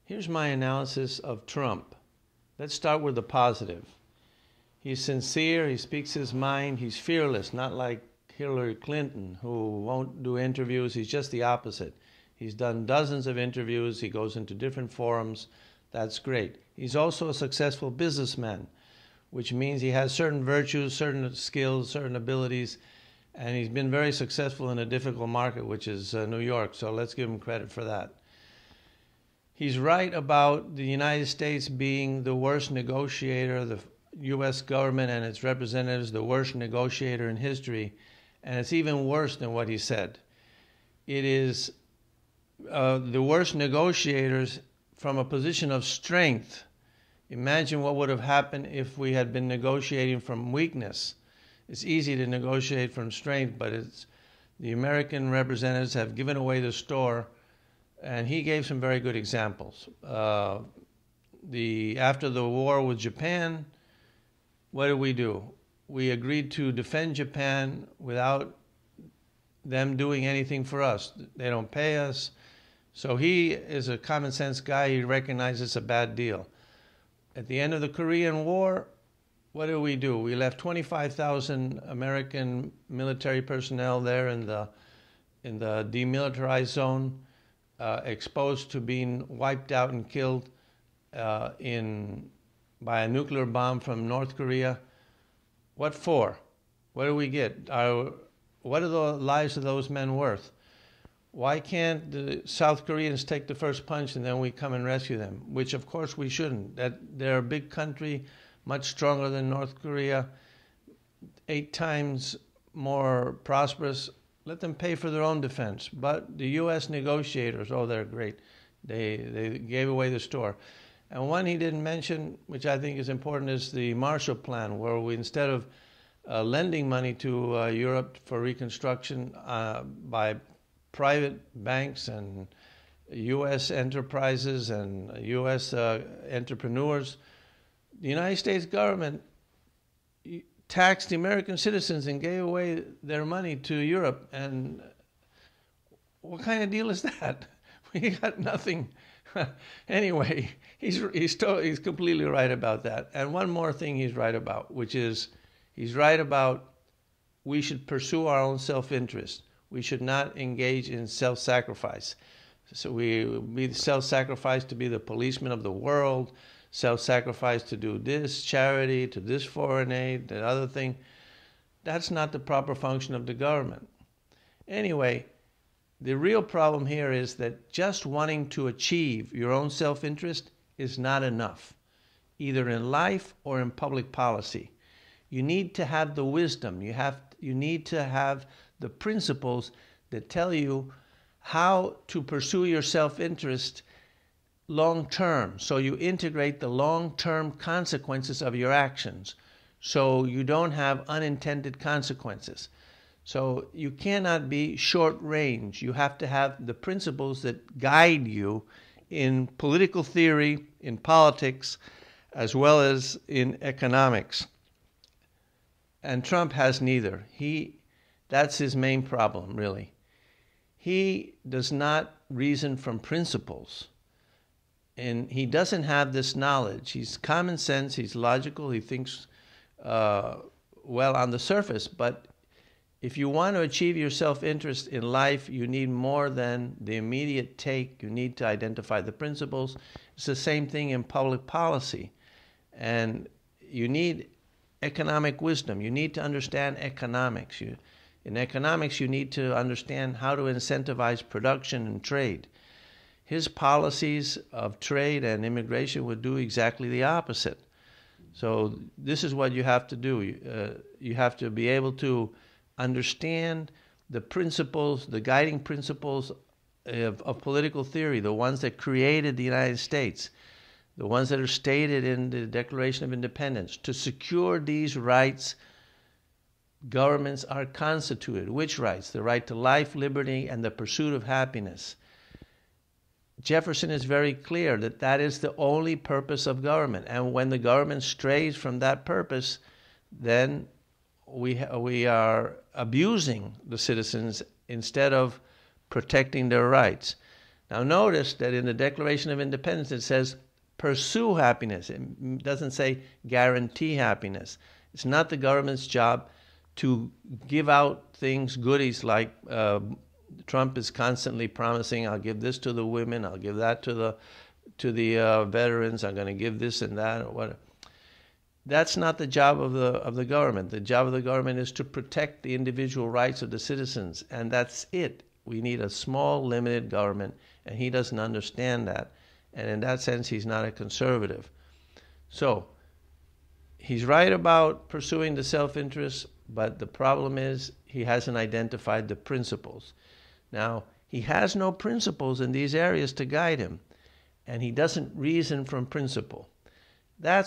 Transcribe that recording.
Here's my analysis of Trump. Let's start with the positive. He's sincere, he speaks his mind, he's fearless, not like Hillary Clinton, who won't do interviews. He's just the opposite. He's done dozens of interviews, he goes into different forums. That's great. He's also a successful businessman, which means he has certain virtues, certain skills, certain abilities, and he's been very successful in a difficult market, which is New York, so let's give him credit for that. He's right about the United States being the worst negotiator, the U.S. government and its representatives, the worst negotiator in history, and it's even worse than what he said. It is the worst negotiators from a position of strength. Imagine what would have happened if we had been negotiating from weakness. It's easy to negotiate from strength, but the American representatives have given away the store. And he gave some very good examples. After the war with Japan, what did we do? We agreed to defend Japan without them doing anything for us. They don't pay us. So he is a common sense guy. He recognizes it's a bad deal. At the end of the Korean War, what did we do? We left 25,000 American military personnel there in the demilitarized zone. Exposed to being wiped out and killed by a nuclear bomb from North Korea. What for? What do we get? What are the lives of those men worth? Why can't the South Koreans take the first punch and then we come and rescue them? Which of course we shouldn't. They're a big country, much stronger than North Korea, 8 times more prosperous. Let them pay for their own defense. But the U.S. negotiators, oh, they're great. They gave away the store. And one he didn't mention, which I think is important, is the Marshall Plan, where we, instead of lending money to Europe for reconstruction by private banks and U.S. enterprises and U.S. entrepreneurs, the United States government taxed the American citizens and gave away their money to Europe. And what kind of deal is that? We got nothing. Anyway, he's completely right about that. And one more thing he's right about, which is he's right about we should pursue our own self-interest. We should not engage in self-sacrifice. So we self-sacrifice to be the policeman of the world, self-sacrifice to do this charity, to this foreign aid, that other thing. That's not the proper function of the government. Anyway, the real problem here is that just wanting to achieve your own self-interest is not enough, either in life or in public policy. You need to have the wisdom. You need to have the principles that tell you how to pursue your self-interest long-term. So you integrate the long-term consequences of your actions so you don't have unintended consequences. So you cannot be short-range. You have to have the principles that guide you in political theory, in politics, as well as in economics. And Trump has neither. That's his main problem, really. He does not reason from principles. And he doesn't have this knowledge. He's common sense, he's logical, he thinks well on the surface. But if you want to achieve your self-interest in life, you need more than the immediate take. You need to identify the principles. It's the same thing in public policy. And you need economic wisdom. You need to understand economics. In economics, you need to understand how to incentivize production and trade. His policies of trade and immigration would do exactly the opposite. So this is what you have to do. You have to be able to understand the principles, the guiding principles of political theory, the ones that created the United States, the ones that are stated in the Declaration of Independence. To secure these rights, governments are constituted. Which rights? The right to life, liberty, and the pursuit of happiness. Jefferson is very clear that that is the only purpose of government. And when the government strays from that purpose, then we are abusing the citizens instead of protecting their rights. Now notice that in the Declaration of Independence it says pursue happiness. It doesn't say guarantee happiness. It's not the government's job to give out things, goodies like Trump is constantly promising, I'll give this to the women, I'll give that to the veterans, I'm going to give this and that or whatever. That's not the job of the government. The job of the government is to protect the individual rights of the citizens, and that's it. We need a small, limited government, and he doesn't understand that. And in that sense, he's not a conservative. So he's right about pursuing the self-interest, but the problem is he hasn't identified the principles. Now, he has no principles in these areas to guide him, and he doesn't reason from principle. That's